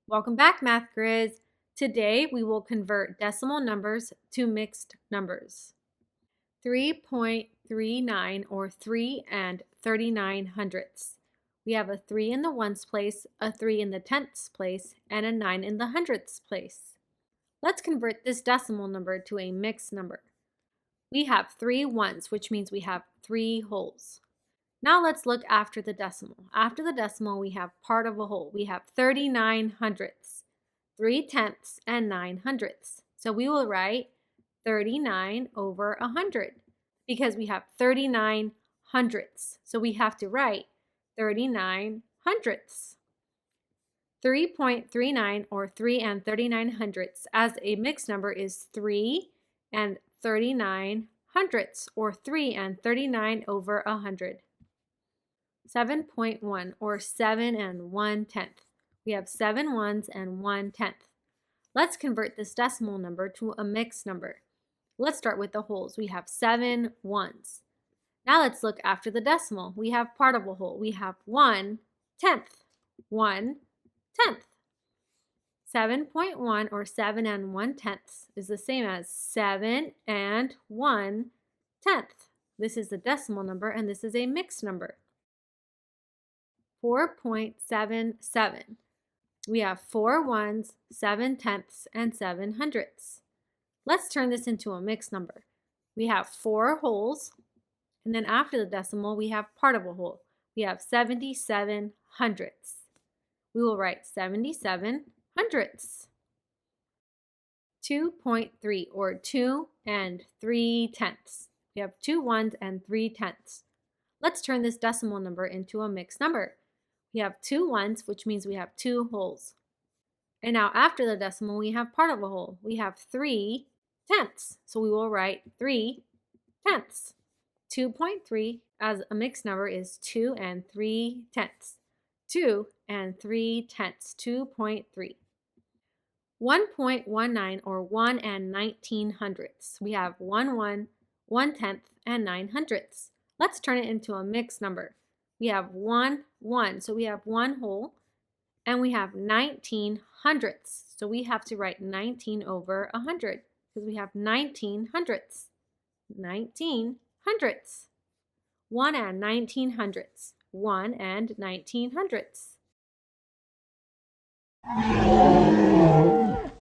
Welcome back, Math Grizz. Today we will convert decimal numbers to mixed numbers. 3.39 or 3 and 39 hundredths. We have a 3 in the ones place, a 3 in the tenths place, and a 9 in the hundredths place. Let's convert this decimal number to a mixed number. We have 3 ones, which means we have 3 wholes. Now let's look after the decimal. After the decimal, we have part of a whole. We have 39 hundredths, 3 tenths, and 9 hundredths. So we will write 39 over 100 because we have 39 hundredths. So we have to write 39 hundredths. 3.39 or 3 and 39 hundredths as a mixed number is 3 and 39 hundredths or 3 and 39 over 100. 7.1 or 7 and 1/10. We have 7 ones and 1/10. Let's convert this decimal number to a mixed number. Let's start with the wholes. We have 7 ones. Now let's look after the decimal. We have part of a whole. We have 1/10. 1/10. 7.1 or 7 and 1/10 is the same as 7 and 1/10. This is a decimal number and this is a mixed number. 4.77. We have 4 ones, 7 tenths, and 7 hundredths. Let's turn this into a mixed number. We have 4 wholes, and then after the decimal, we have part of a whole. We have 77 hundredths. We will write 77 hundredths. 2.3 or 2 and 3/10. We have 2 ones and 3/10. Let's turn this decimal number into a mixed number. We have 2 ones, which means we have 2 wholes. And now after the decimal, we have part of a whole. We have 3/10. So we will write 3/10. 2.3 as a mixed number is 2 and 3/10. 2 and 3/10. 2.3. 1.19 or 1 and 19 hundredths. We have 1 1/10, and 9 hundredths. Let's turn it into a mixed number. We have 1 1, so we have 1 whole, and we have 19 hundredths. So we have to write 19 over 100 because we have 19 hundredths. 19 hundredths. 1 and 19 hundredths. 1 and 19 hundredths.